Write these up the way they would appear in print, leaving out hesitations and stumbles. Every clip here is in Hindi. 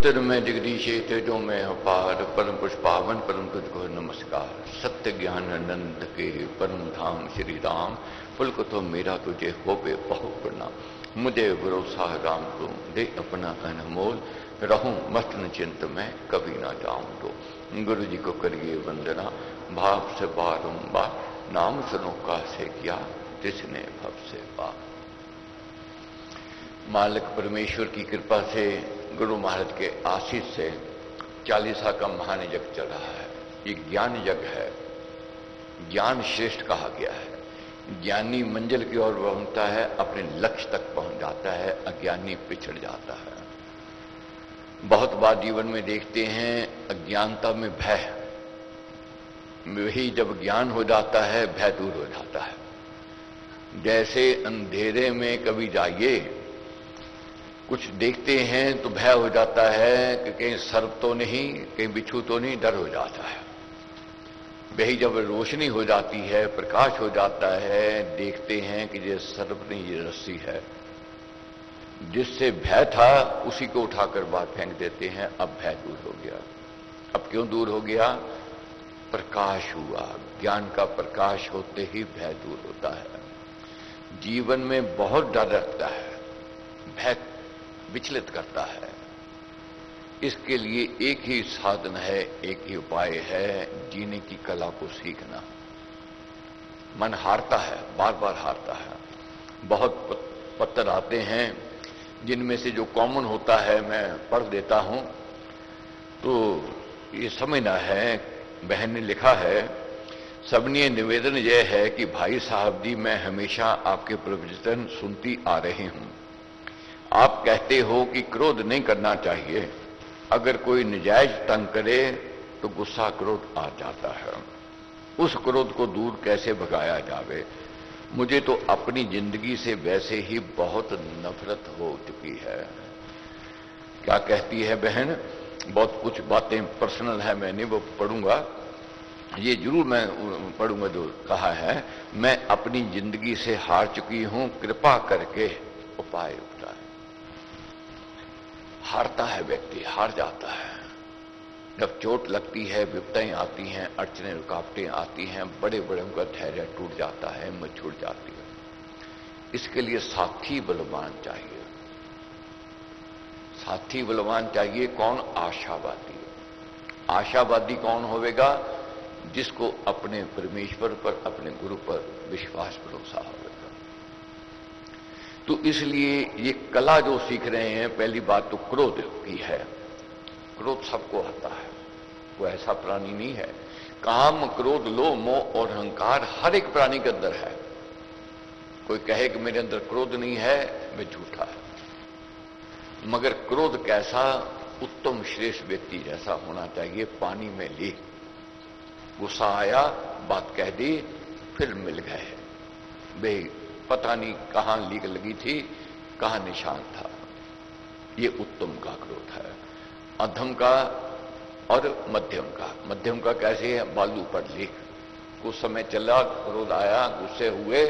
ज्योतिर्मय जगदीशे तेजो में अपार परम पुष्पावन परम तुझको नमस्कार। सत्य ज्ञान आनंद के परम धाम श्री राम, पुलक तो मेरा तुझे होवे बहु प्रणाम। मुझे भरोसा राम तुम दे अपना अनमोल, रहूं मस्त चिंत में कभी ना जाऊं तो। गुरु जी को करिए वंदना भाव से बारंबार, नाम सुनो का से किया जिसने भव से पार। मालिक परमेश्वर की कृपा से, गुरु महाराज के आशीष से चालीसा का महान यज्ञ चल रहा है। ये ज्ञान यज्ञ है, ज्ञान श्रेष्ठ कहा गया है। ज्ञानी मंजिल की ओर पहुंचता है, अपने लक्ष्य तक पहुंच जाता है, अज्ञानी पिछड़ जाता है। बहुत बार जीवन में देखते हैं अज्ञानता में भय, वही जब ज्ञान हो जाता है भय दूर हो जाता है। जैसे अंधेरे में कभी जाइए, कुछ देखते हैं तो भय हो जाता है कि कहीं सर्प तो नहीं, कहीं बिच्छू तो नहीं, डर हो जाता है। वही जब रोशनी हो जाती है, प्रकाश हो जाता है, देखते हैं कि ये सर्प नहीं, ये रस्सी है। जिससे भय था उसी को उठाकर बाहर फेंक देते हैं, अब भय दूर हो गया। अब क्यों दूर हो गया? प्रकाश हुआ। ज्ञान का प्रकाश होते ही भय दूर होता है। जीवन में बहुत डर रखता है, भय विचलित करता है। इसके लिए एक ही साधन है, एक ही उपाय है, जीने की कला को सीखना। मन हारता है, बार बार हारता है। बहुत पत्र आते हैं, जिनमें से जो कॉमन होता है मैं पढ़ देता हूं। तो ये समझना है, बहन ने लिखा है, सबनीय निवेदन यह है कि भाई साहब जी, मैं हमेशा आपके प्रवचन सुनती आ रही हूं। आप कहते हो कि क्रोध नहीं करना चाहिए, अगर कोई नजायज तंग करे तो गुस्सा क्रोध आ जाता है। उस क्रोध को दूर कैसे भगाया जावे? मुझे तो अपनी जिंदगी से वैसे ही बहुत नफरत हो चुकी है। क्या कहती है बहन? बहुत कुछ बातें पर्सनल है, मैं नहीं वो पढ़ूंगा, ये जरूर मैं पढ़ूंगा जो कहा है। मैं अपनी जिंदगी से हार चुकी हूं, कृपा करके उपाय उपटाए। हारता है व्यक्ति, हार जाता है। जब चोट लगती है, विपदाएं आती हैं, अड़चने रुकावटें आती हैं, बड़े बड़े का धैर्य टूट जाता है, हिम्मत छूट जाती है। इसके लिए साथी बलवान चाहिए। साथी बलवान चाहिए कौन? आशावादी। आशावादी कौन होवेगा? जिसको अपने परमेश्वर पर, अपने गुरु पर विश्वास भरोसा होगा। तो इसलिए ये कला जो सीख रहे हैं, पहली बात तो क्रोध की है। क्रोध सबको आता है, वो ऐसा प्राणी नहीं है। काम, क्रोध, लोभ, मोह और अहंकार हर एक प्राणी के अंदर है। कोई कहे कि मेरे अंदर क्रोध नहीं है, वह झूठा है। मगर क्रोध कैसा? उत्तम श्रेष्ठ व्यक्ति जैसा होना चाहिए। पानी में लीक, गुस्सा आया, बात कह दी, फिर मिल गए। वे पता नहीं कहां लीक लगी थी, कहां निशान था। ये उत्तम का क्रोध है। अधम का और मध्यम का। मध्यम का कैसे है? बालू पर लीक, कुछ समय चला, क्रोध आया, गुस्से हुए,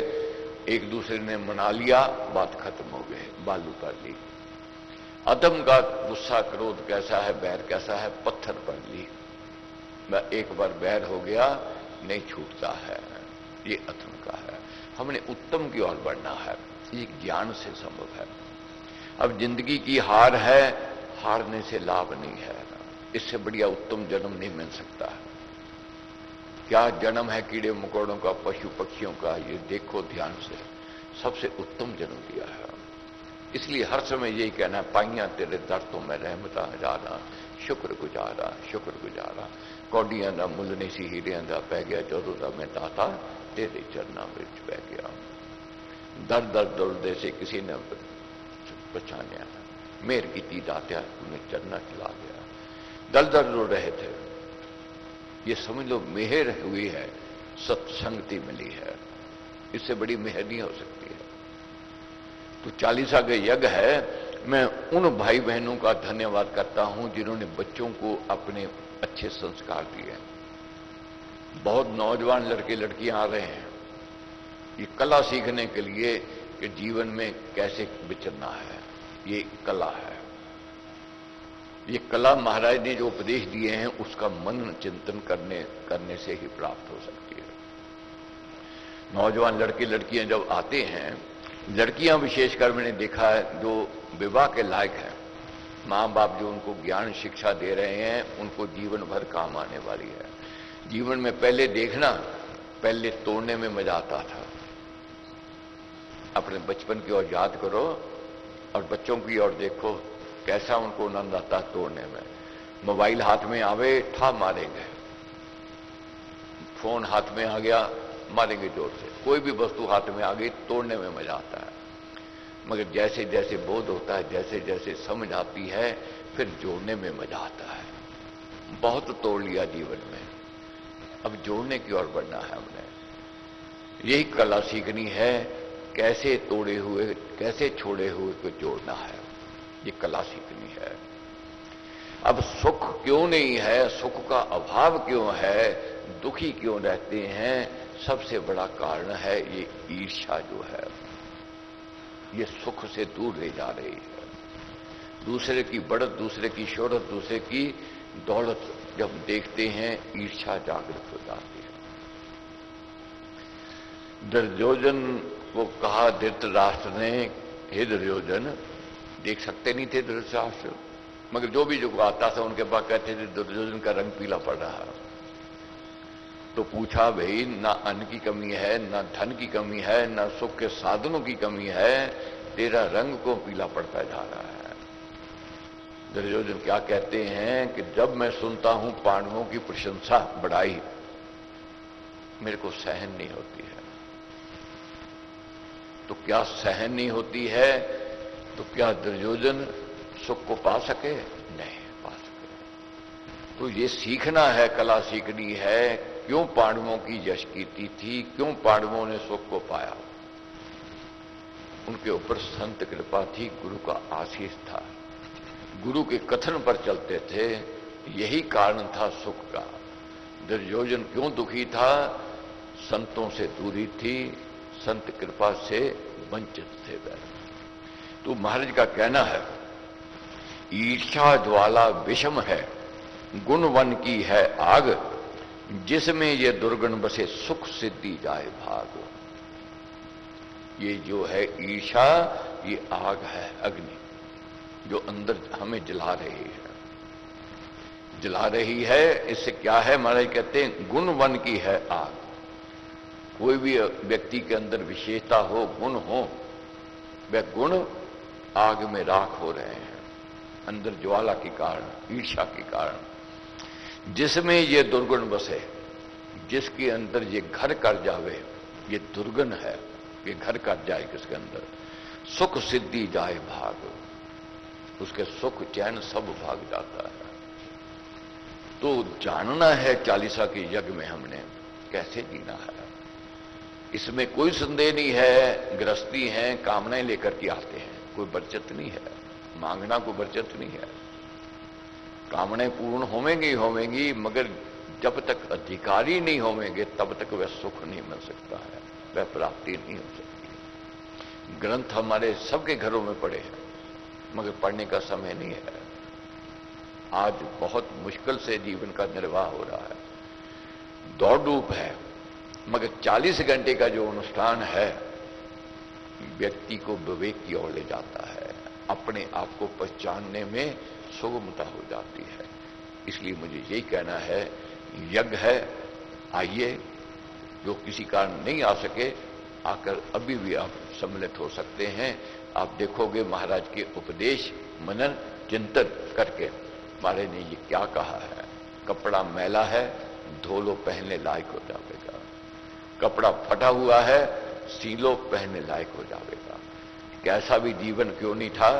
एक दूसरे ने मना लिया, बात खत्म हो गई, बालू पर लीक। अधम का गुस्सा क्रोध कैसा है, बैर कैसा है? पत्थर पर लीक। एक बार बैर हो गया, नहीं छूटता है। ये अधम का है। हमने उत्तम की ओर बढ़ना है, ये ज्ञान से संभव है। अब जिंदगी की हार है, हारने से लाभ नहीं है। इससे बढ़िया उत्तम जन्म नहीं मिल सकता है। क्या जन्म है कीड़े मकोड़ों का, पशु पक्षियों का, ये देखो ध्यान से। सबसे उत्तम जन्म दिया है। इसलिए हर समय यही कहना है, पाइयां तेरे दर्दों में रहमता जाना, शुक्र गुजारा, शुक्र गुजारा। कौडियां दा मुल नहीं सी हीरियां दा पै गया, जदों दा मैं दाता तेरे चरना विच पै गया। दर दर दौड़दे से किसी ने पहचानिया, मेहर की दात्या तूने चरना चला गया। दल दर रो रहे थे, ये समझ लो मेहर हुई है, सत्संगति मिली है। इससे बड़ी मेहर नहीं हो सकती है। तो चालीसा का यज्ञ है। मैं उन भाई बहनों का धन्यवाद करता हूं जिन्होंने बच्चों को अपने अच्छे संस्कार दिए। बहुत नौजवान लड़के लड़कियां आ रहे हैं ये कला सीखने के लिए कि जीवन में कैसे विचरना है। ये कला है। ये कला महाराज ने जो उपदेश दिए हैं उसका मनन चिंतन करने से ही प्राप्त हो सकती है। नौजवान लड़के लड़कियां जब आते हैं, लड़कियां विशेषकर मैंने देखा है जो विवाह के लायक हैं, माँ बाप जो उनको ज्ञान शिक्षा दे रहे हैं उनको जीवन भर काम आने वाली है। जीवन में पहले देखना, पहले तोड़ने में मजा आता था। अपने बचपन की ओर याद करो और बच्चों की ओर देखो, कैसा उनको आनंद आता तोड़ने में। मोबाइल हाथ में आवे ठा मारेंगे, फोन हाथ में आ गया मारेंगे जोर से, कोई भी वस्तु हाथ में आ गई तोड़ने में मजा आता है। मगर जैसे जैसे बोध होता है, जैसे जैसे समझ आती है, फिर जोड़ने में मजा आता है। बहुत तोड़ लिया जीवन में, अब जोड़ने की ओर बढ़ना है हमने। यही कला सीखनी है, कैसे तोड़े हुए, कैसे छोड़े हुए को जोड़ना है, ये कला सीखनी है। अब सुख क्यों नहीं है, सुख का अभाव क्यों है, दुखी क्यों रहते हैं, सबसे बड़ा कारण है ये ईर्ष्या जो है, ये सुख से दूर ले जा रही है। दूसरे की बढ़त, दूसरे की शोहरत, दूसरे की दौलत जब देखते हैं, ईर्ष्या जागृत हो जाती है। दुर्योधन को कहा धृतराष्ट्र ने, हे दुर्योधन, देख सकते नहीं थे धृतराष्ट्र, मगर जो भी जो आता था उनके पास कहते थे दुर्योधन का रंग पीला पड़ रहा है। तो पूछा, भाई ना अन्न की कमी है, ना धन की कमी है, ना सुख के साधनों की कमी है, तेरा रंग को पीला पड़ता जा रहा है। दुर्योधन क्या कहते हैं कि जब मैं सुनता हूं पांडवों की प्रशंसा, बड़ाई, मेरे को सहन नहीं होती है। तो क्या सहन नहीं होती है तो क्या दुर्योधन सुख को पा सके? नहीं पा सके। तो ये सीखना है, कला सीखनी है, क्यों पांडवों की यश कीर्ति थी, क्यों पांडवों ने सुख को पाया। उनके ऊपर संत कृपा थी, गुरु का आशीष था, गुरु के कथन पर चलते थे, यही कारण था सुख का। दुर्योधन क्यों दुखी था? संतों से दूरी थी, संत कृपा से वंचित थे वह। तो महाराज का कहना है, ईर्ष्या ज्वाला विषम है, गुण वन की है आग, जिसमें ये दुर्गुण बसे सुख सिद्धि जाए भाग। ये जो है ईर्ष्या, ये आग है, अग्नि, जो अंदर हमें जला रही है, जला रही है। इससे क्या है, महाराज कहते हैं गुण वन की है आग। कोई भी व्यक्ति के अंदर विशेषता हो, गुण हो, वह गुण आग में राख हो रहे हैं, अंदर ज्वाला के कारण, ईर्ष्या के कारण। जिसमें ये दुर्गुण बसे, जिसके अंदर ये घर कर जावे, ये दुर्गुण है, ये घर कर जाए किसके अंदर, सुख सिद्धि जाए भाग, उसके सुख चैन सब भाग जाता है। तो जानना है चालीसा के यज्ञ में हमने कैसे जीना है, इसमें कोई संदेह नहीं है। गृहस्थी हैं, कामनाएं लेकर के आते हैं, कोई बरचत नहीं है, मांगना कोई बरचत नहीं है। कामनाएं पूर्ण होवेंगी होवेंगी, मगर जब तक अधिकारी नहीं होवेंगे तब तक वह सुख नहीं मिल सकता है, वह प्राप्ति नहीं हो सकती। ग्रंथ हमारे सबके घरों में पड़े हैं, मगर पढ़ने का समय नहीं है। आज बहुत मुश्किल से जीवन का निर्वाह हो रहा है, दौड़ धूप है, मगर 40 घंटे का जो अनुष्ठान है व्यक्ति को विवेक की ओर ले जाता है, अपने आप को पहचानने में सुगमता हो जाती है। इसलिए मुझे यही कहना है, यज्ञ है, आइए, जो किसी कारण नहीं आ सके आकर अभी भी आप सम्मिलित हो सकते हैं। आप देखोगे महाराज के उपदेश मनन चिंतन करके महाराज ने ये क्या कहा है, कपड़ा मैला है धो लो पहनने लायक हो जाएगा, कपड़ा फटा हुआ है सीलो पहनने लायक हो जाएगा। कैसा भी जीवन क्यों नहीं था,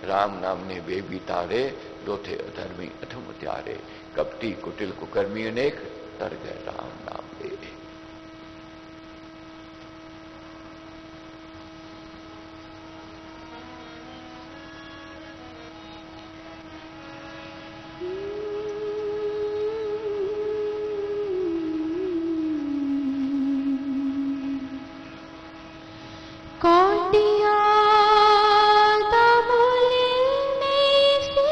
राम नाम ने वे भी तारे, दो थे अधर्मी अधम त्यारे, कपटी कुटिल कुकर्मी अनेक, तर गए राम नाम ले। कौटिया तमुलिने से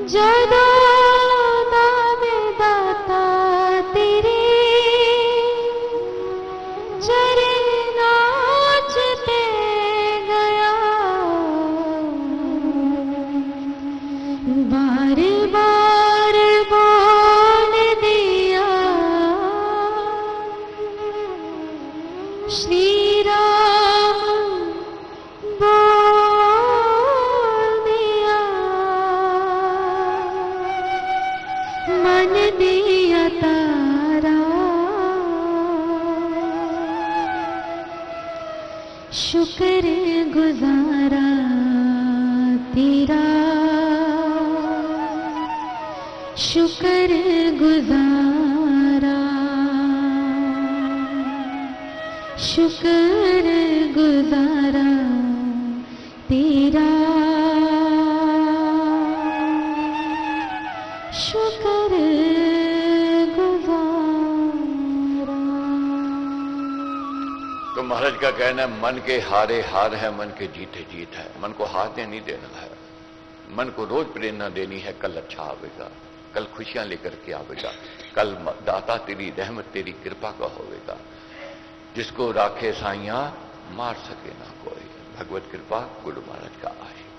जदा में दाता तेरे चरण नाचते गया, बार बार बोल दिया श्री राम, बोल दिया मन दिया तारा, शुक्र गुजारा तेरा, शुक्र गुजारा, शुक्र गुजारा तेरा, शुक्र गुजारा। तो महाराज का कहना है, मन के हारे हार है, मन के जीते जीत है। मन को हारने नहीं देना है, मन को रोज प्रेरणा देनी है, कल अच्छा आवेगा, कल खुशियां लेकर के आवेगा, कल दाता तेरी रहमत तेरी कृपा का होवेगा। जिसको राखे साइया मार सके ना कोई। भगवत कृपा गुरु महाराज का आशीर्वाद।